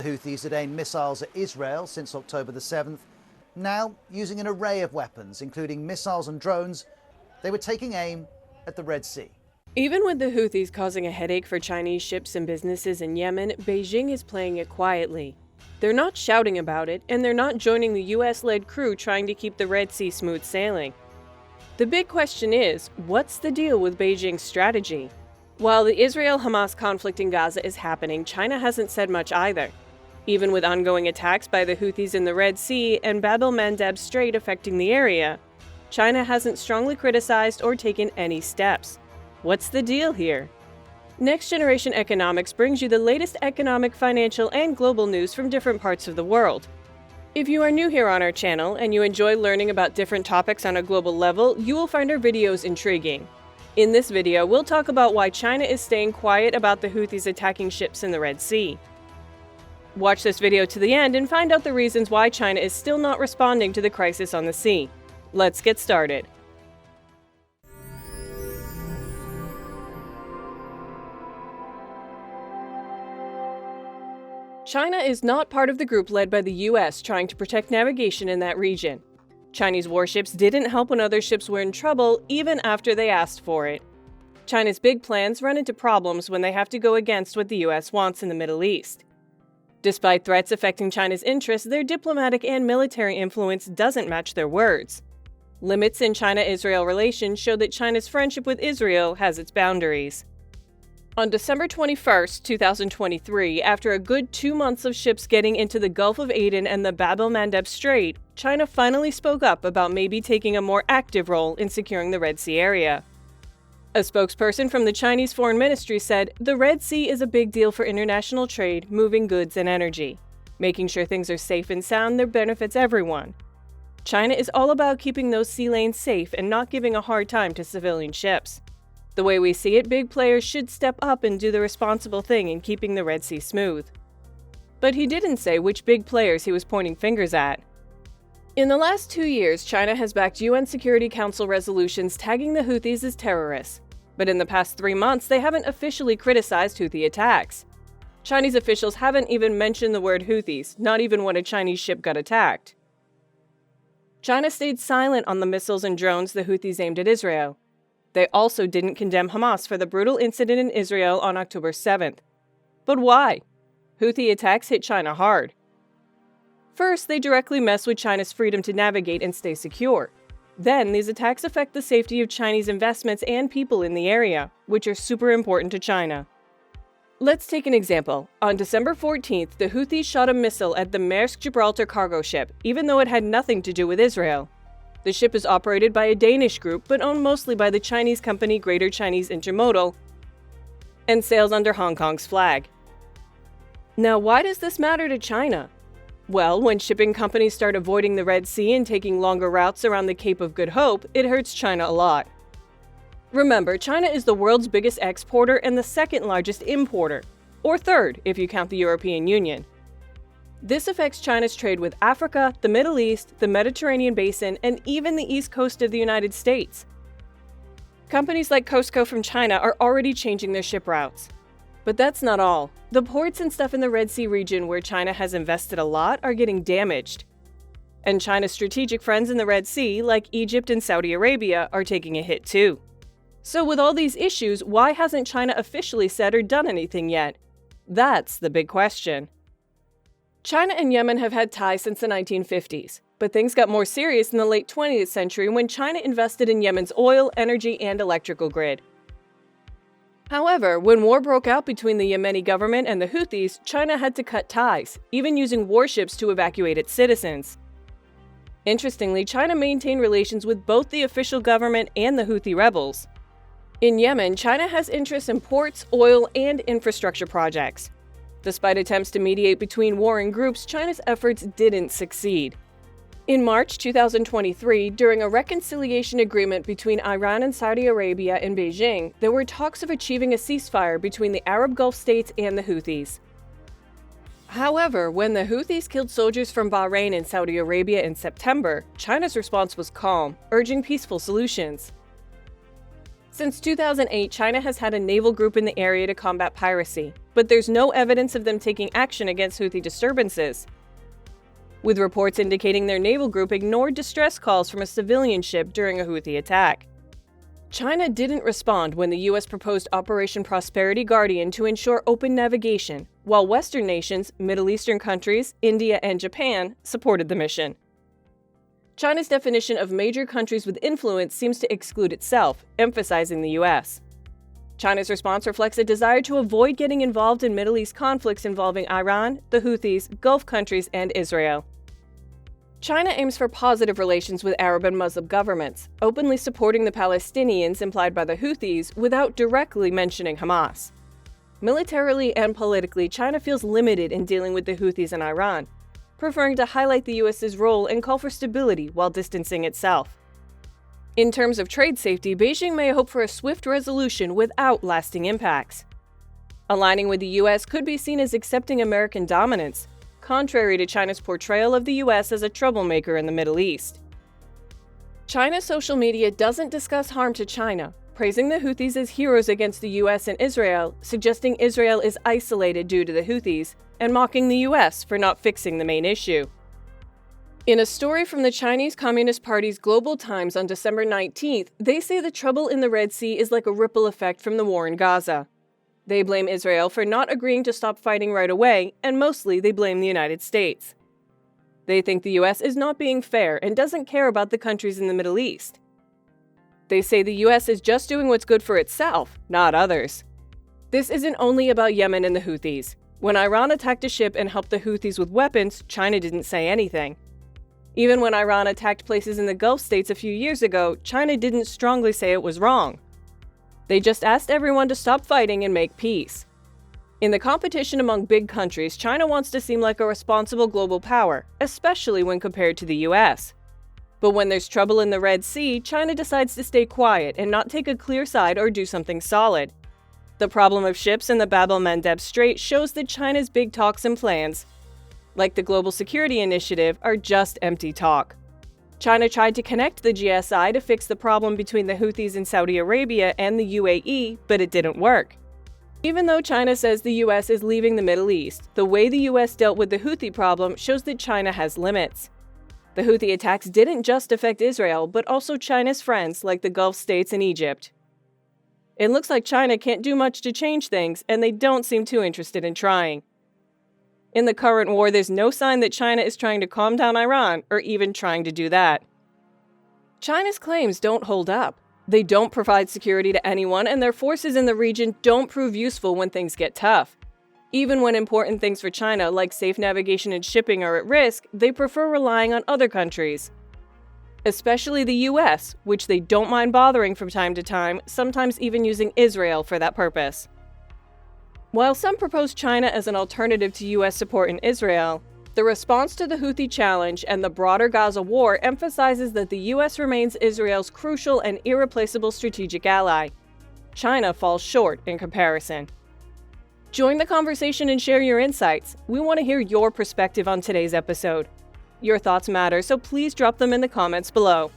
The Houthis had aimed missiles at Israel since October the 7th. Now, using an array of weapons, including missiles and drones, they were taking aim at the Red Sea. Even with the Houthis causing a headache for Chinese ships and businesses in Yemen, Beijing is playing it quietly. They're not shouting about it, and they're not joining the US-led crew trying to keep the Red Sea smooth sailing. The big question is, what's the deal with Beijing's strategy? While the Israel-Hamas conflict in Gaza is happening, China hasn't said much either. Even with ongoing attacks by the Houthis in the Red Sea and Bab-el-Mandeb Strait affecting the area, China hasn't strongly criticized or taken any steps. What's the deal here? Next Generation Economics brings you the latest economic, financial, and global news from different parts of the world. If you are new here on our channel and you enjoy learning about different topics on a global level, you will find our videos intriguing. In this video, we'll talk about why China is staying quiet about the Houthis attacking ships in the Red Sea. Watch this video to the end and find out the reasons why China is still not responding to the crisis on the sea. Let's get started. China is not part of the group led by the US trying to protect navigation in that region. Chinese warships didn't help when other ships were in trouble, even after they asked for it. China's big plans run into problems when they have to go against what the US wants in the Middle East. Despite threats affecting China's interests, their diplomatic and military influence doesn't match their words. Limits in China-Israel relations show that China's friendship with Israel has its boundaries. On December 21, 2023, after a good 2 months of ships getting into the Gulf of Aden and the Bab-el-Mandeb Strait, China finally spoke up about maybe taking a more active role in securing the Red Sea area. A spokesperson from the Chinese Foreign Ministry said, "The Red Sea is a big deal for international trade, moving goods and energy. Making sure things are safe and sound that benefits everyone. China is all about keeping those sea lanes safe and not giving a hard time to civilian ships. The way we see it, big players should step up and do the responsible thing in keeping the Red Sea smooth." But he didn't say which big players he was pointing fingers at. In the last 2 years, China has backed UN Security Council resolutions tagging the Houthis as terrorists. But in the past 3 months, they haven't officially criticized Houthi attacks. Chinese officials haven't even mentioned the word Houthis, not even when a Chinese ship got attacked. China stayed silent on the missiles and drones the Houthis aimed at Israel. They also didn't condemn Hamas for the brutal incident in Israel on October 7th. But why? Houthi attacks hit China hard. First, they directly mess with China's freedom to navigate and stay secure. Then, these attacks affect the safety of Chinese investments and people in the area, which are super important to China. Let's take an example. On December 14th, the Houthis shot a missile at the Maersk Gibraltar cargo ship, even though it had nothing to do with Israel. The ship is operated by a Danish group, but owned mostly by the Chinese company Greater Chinese Intermodal, and sails under Hong Kong's flag. Now, why does this matter to China? Well, when shipping companies start avoiding the Red Sea and taking longer routes around the Cape of Good Hope, it hurts China a lot. Remember, China is the world's biggest exporter and the second largest importer, or third if you count the European Union. This affects China's trade with Africa, the Middle East, the Mediterranean basin, and even the east coast of the United States. Companies like COSCO from China are already changing their ship routes. But that's not all. The ports and stuff in the Red Sea region where China has invested a lot are getting damaged. And China's strategic friends in the Red Sea, like Egypt and Saudi Arabia, are taking a hit too. So with all these issues, why hasn't China officially said or done anything yet? That's the big question. China and Yemen have had ties since the 1950s, but things got more serious in the late 20th century when China invested in Yemen's oil, energy, and electrical grid. However, when war broke out between the Yemeni government and the Houthis, China had to cut ties, even using warships to evacuate its citizens. Interestingly, China maintained relations with both the official government and the Houthi rebels. In Yemen, China has interests in ports, oil, and infrastructure projects. Despite attempts to mediate between warring groups, China's efforts didn't succeed. In March 2023, during a reconciliation agreement between Iran and Saudi Arabia in Beijing, there were talks of achieving a ceasefire between the Arab Gulf states and the Houthis. However, when the Houthis killed soldiers from Bahrain and Saudi Arabia in September, China's response was calm, urging peaceful solutions. Since 2008, China has had a naval group in the area to combat piracy, but there's no evidence of them taking action against Houthi disturbances, with reports indicating their naval group ignored distress calls from a civilian ship during a Houthi attack. China didn't respond when the US proposed Operation Prosperity Guardian to ensure open navigation, while Western nations, Middle Eastern countries, India, and Japan supported the mission. China's definition of major countries with influence seems to exclude itself, emphasizing the US. China's response reflects a desire to avoid getting involved in Middle East conflicts involving Iran, the Houthis, Gulf countries, and Israel. China aims for positive relations with Arab and Muslim governments, openly supporting the Palestinians implied by the Houthis without directly mentioning Hamas. Militarily and politically, China feels limited in dealing with the Houthis and Iran, preferring to highlight the US's role and call for stability while distancing itself. In terms of trade safety, Beijing may hope for a swift resolution without lasting impacts. Aligning with the US could be seen as accepting American dominance, contrary to China's portrayal of the US as a troublemaker in the Middle East. China's social media doesn't discuss harm to China, praising the Houthis as heroes against the US and Israel, suggesting Israel is isolated due to the Houthis, and mocking the US for not fixing the main issue. In a story from the Chinese Communist Party's Global Times on December 19th, they say the trouble in the Red Sea is like a ripple effect from the war in Gaza. They blame Israel for not agreeing to stop fighting right away, and mostly they blame the United States. They think the US is not being fair and doesn't care about the countries in the Middle East. They say the US is just doing what's good for itself, not others. This isn't only about Yemen and the Houthis. When Iran attacked a ship and helped the Houthis with weapons, China didn't say anything. Even when Iran attacked places in the Gulf states a few years ago, China didn't strongly say it was wrong. They just asked everyone to stop fighting and make peace. In the competition among big countries, China wants to seem like a responsible global power, especially when compared to the US. But when there's trouble in the Red Sea, China decides to stay quiet and not take a clear side or do something solid. The problem of ships in the Bab-el-Mandeb Strait shows that China's big talks and plans, like the Global Security Initiative, are just empty talk. China tried to connect the GSI to fix the problem between the Houthis in Saudi Arabia and the UAE, but it didn't work. Even though China says the US is leaving the Middle East, the way the US dealt with the Houthi problem shows that China has limits. The Houthi attacks didn't just affect Israel, but also China's friends like the Gulf states and Egypt. It looks like China can't do much to change things, and they don't seem too interested in trying. In the current war, there's no sign that China is trying to calm down Iran, or even trying to do that. China's claims don't hold up. They don't provide security to anyone, and their forces in the region don't prove useful when things get tough. Even when important things for China, like safe navigation and shipping, are at risk, they prefer relying on other countries. Especially the US, which they don't mind bothering from time to time, sometimes even using Israel for that purpose. While some propose China as an alternative to US support in Israel, the response to the Houthi challenge and the broader Gaza war emphasizes that the US remains Israel's crucial and irreplaceable strategic ally. China falls short in comparison. Join the conversation and share your insights. We want to hear your perspective on today's episode. Your thoughts matter, so please drop them in the comments below.